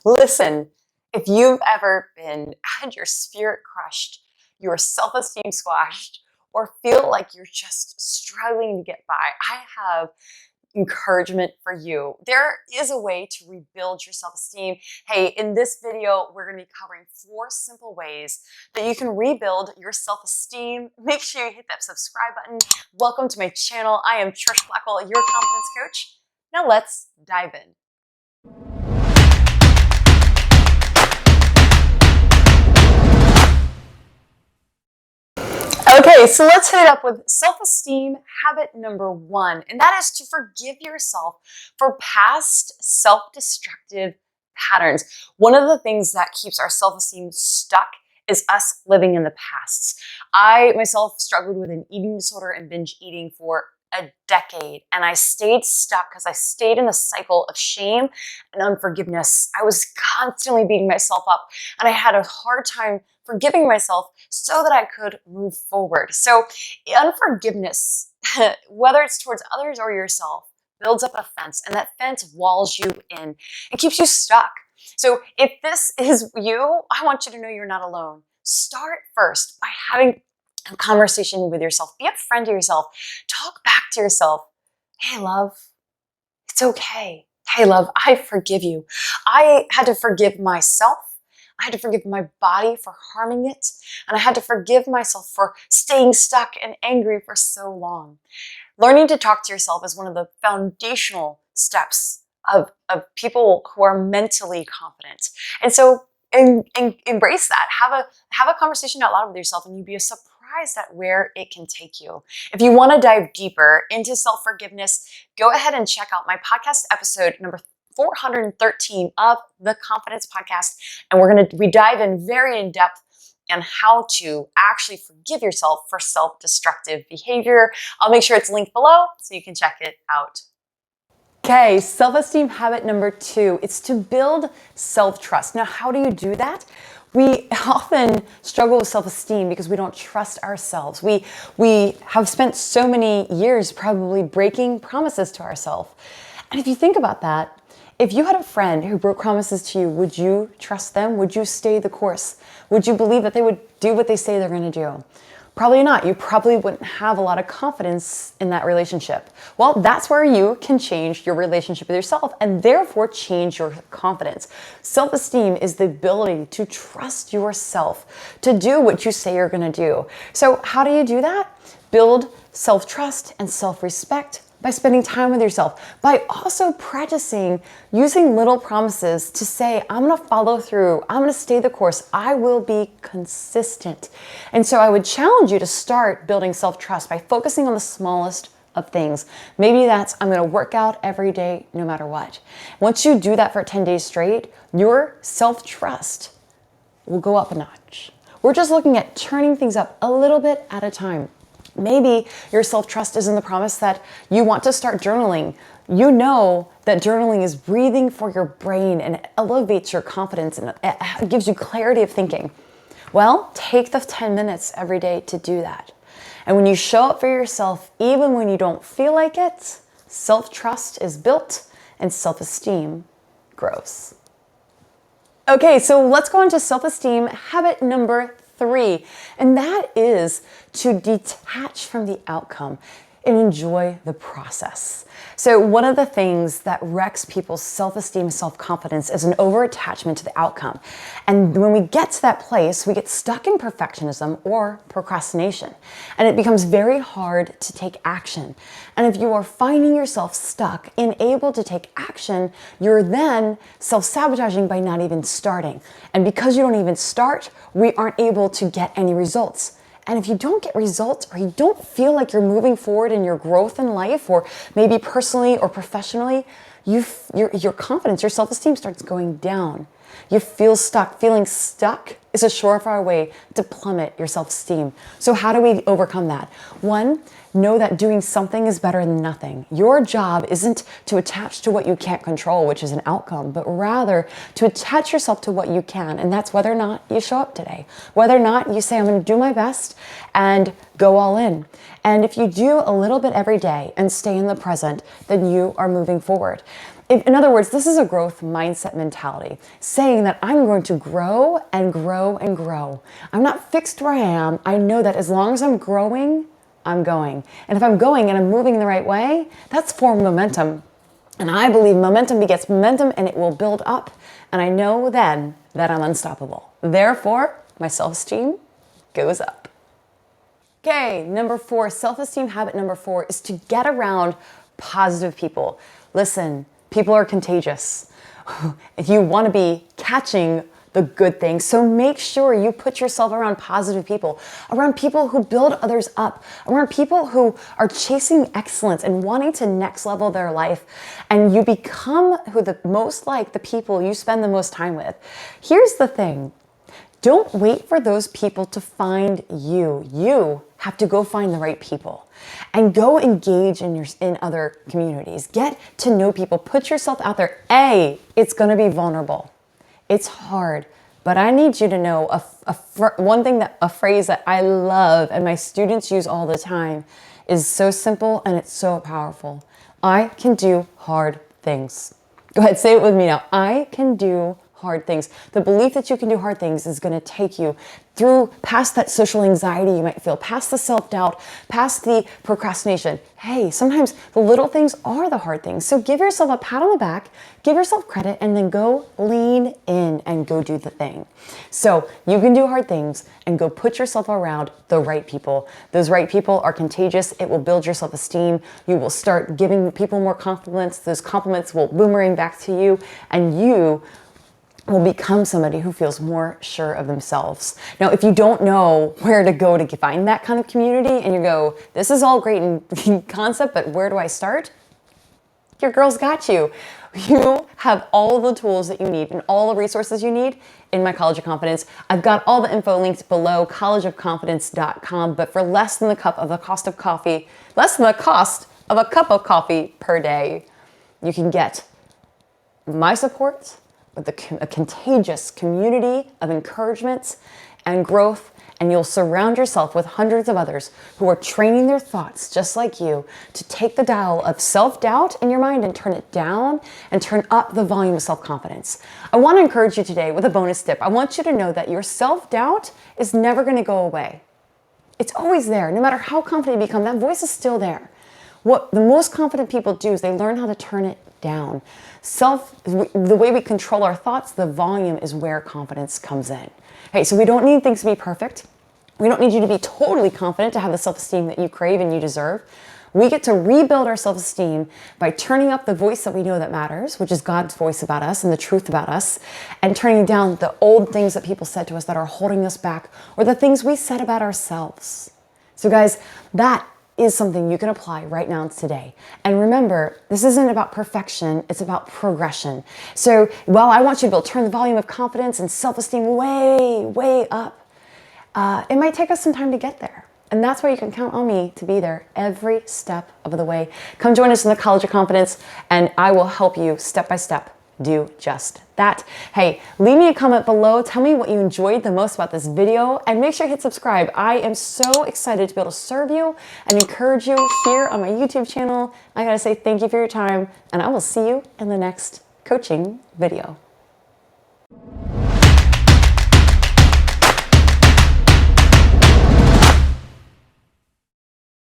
Listen, if you've ever had your spirit crushed, your self-esteem squashed, or feel like you're just struggling to get by, I have encouragement for you. There is a way to rebuild your self-esteem. Hey, in this video, we're going to be covering 4 simple ways that you can rebuild your self-esteem. Make sure you hit that subscribe button. Welcome to my channel. I am Trish Blackwell, your confidence coach. Now let's dive in. Okay, so let's hit it up with self-esteem habit number 1, and that is to forgive yourself for past self-destructive patterns. One of the things that keeps our self-esteem stuck is us living in the past. I myself struggled with an eating disorder and binge eating for a decade, and I stayed stuck because I stayed in the cycle of shame and unforgiveness. I was constantly beating myself up, and I had a hard time forgiving myself so that I could move forward. So unforgiveness, whether it's towards others or yourself, builds up a fence, and that fence walls you in and keeps you stuck. So if this is you, I want you to know you're not alone. Start first by having a conversation with yourself. Be a friend to yourself. Talk back to yourself. Hey, love, it's okay. Hey, love, I forgive you. I had to forgive myself. I had to forgive my body for harming it. And I had to forgive myself for staying stuck and angry for so long. Learning to talk to yourself is one of the foundational steps of people who are mentally confident. And so embrace that. Have a conversation out loud with yourself, and you'd be surprised at where it can take you. If you want to dive deeper into self-forgiveness, go ahead and check out my podcast episode number 413 of the Confidence Podcast. And we dive in very in depth on how to actually forgive yourself for self-destructive behavior. I'll make sure it's linked below so you can check it out. Okay, self-esteem habit number 2, it's to build self-trust. Now, how do you do that? We often struggle with self-esteem because we don't trust ourselves. We have spent so many years probably breaking promises to ourselves. And if you think about that, if you had a friend who broke promises to you, would you trust them? Would you stay the course? Would you believe that they would do what they say they're going to do? Probably not. You probably wouldn't have a lot of confidence in that relationship. Well, that's where you can change your relationship with yourself and therefore change your confidence. Self-esteem is the ability to trust yourself to do what you say you're going to do. So how do you do that? Build self-trust and self-respect by spending time with yourself, by also practicing using little promises to say, I'm gonna follow through, I'm gonna stay the course, I will be consistent. And so I would challenge you to start building self-trust by focusing on the smallest of things. Maybe that's, I'm gonna work out every day no matter what. Once you do that for 10 days straight, your self-trust will go up a notch. We're just looking at turning things up a little bit at a time. Maybe your self-trust is in the promise that you want to start journaling. You know that journaling is breathing for your brain and it elevates your confidence and it gives you clarity of thinking. Well, take the 10 minutes every day to do that. And when you show up for yourself, even when you don't feel like it, self-trust is built and self-esteem grows. Okay, so let's go into self-esteem habit number 3, and that is to detach from the outcome and enjoy the process. So one of the things that wrecks people's self-esteem and self-confidence is an over-attachment to the outcome. And when we get to that place, we get stuck in perfectionism or procrastination, and it becomes very hard to take action. And if you are finding yourself stuck, unable to take action, you're then self-sabotaging by not even starting. And because you don't even start, we aren't able to get any results. And if you don't get results or you don't feel like you're moving forward in your growth in life or maybe personally or professionally, your confidence, your self-esteem starts going down. You feel stuck. Feeling stuck is a surefire way to plummet your self-esteem. So how do we overcome that? 1, know that doing something is better than nothing. Your job isn't to attach to what you can't control, which is an outcome, but rather to attach yourself to what you can. And that's whether or not you show up today, whether or not you say, I'm going to do my best and go all in. And if you do a little bit every day and stay in the present, then you are moving forward. In other words, this is a growth mindset mentality, saying that I'm going to grow and grow and grow. I'm not fixed where I am. I know that as long as I'm growing, I'm going. And if I'm going and I'm moving in the right way, that's form momentum. And I believe momentum begets momentum, and it will build up. And I know then that I'm unstoppable. Therefore, my self-esteem goes up. Okay, number 4, self-esteem habit number 4 is to get around positive people. Listen, people are contagious. You want to be catching the good things. So make sure you put yourself around positive people, around people who build others up, around people who are chasing excellence and wanting to next level their life. And you become who the most like the people you spend the most time with. Here's the thing. Don't wait for those people to find you. You have to go find the right people and go engage in other communities. Get to know people. Put yourself out there. It's going to be vulnerable. It's hard, but I need you to know a phrase that I love and my students use all the time is so simple and it's so powerful. I can do hard things. Go ahead, say it with me now. I can do hard things. The belief that you can do hard things is going to take you through past that social anxiety you might feel, past the self-doubt, past the procrastination. Hey, sometimes the little things are the hard things. So give yourself a pat on the back, give yourself credit, and then go lean in and go do the thing. So you can do hard things and go put yourself around the right people. Those right people are contagious. It will build your self-esteem. You will start giving people more compliments. Those compliments will boomerang back to you, and you will become somebody who feels more sure of themselves. Now, if you don't know where to go to find that kind of community and you go, this is all great in concept, but where do I start? Your girl's got you. You have all the tools that you need and all the resources you need in my College of Confidence. I've got all the info linked below, collegeofconfidence.com, but for less than the cost of a cup of coffee per day, you can get my support with a contagious community of encouragement and growth, and you'll surround yourself with hundreds of others who are training their thoughts just like you to take the dial of self-doubt in your mind and turn it down and turn up the volume of self-confidence. I want to encourage you today with a bonus tip. I want you to know that your self-doubt is never going to go away. It's always there. No matter how confident you become, that voice is still there. What the most confident people do is they learn how to turn it down. The way we control our thoughts, the volume is where confidence comes in. Okay, so we don't need things to be perfect. We don't need you to be totally confident to have the self-esteem that you crave and you deserve. We get to rebuild our self-esteem by turning up the voice that we know that matters, which is God's voice about us and the truth about us, and turning down the old things that people said to us that are holding us back, or the things we said about ourselves. So guys, that is something you can apply right now today. And remember, this isn't about perfection, it's about progression. So while I want you to turn the volume of confidence and self-esteem way, way up, it might take us some time to get there. And that's why you can count on me to be there every step of the way. Come join us in the College of Confidence, and I will help you step by step do just that. Hey, leave me a comment below. Tell me what you enjoyed the most about this video, and make sure you hit subscribe. I am so excited to be able to serve you and encourage you here on my YouTube channel. I gotta say thank you for your time, and I will see you in the next coaching video.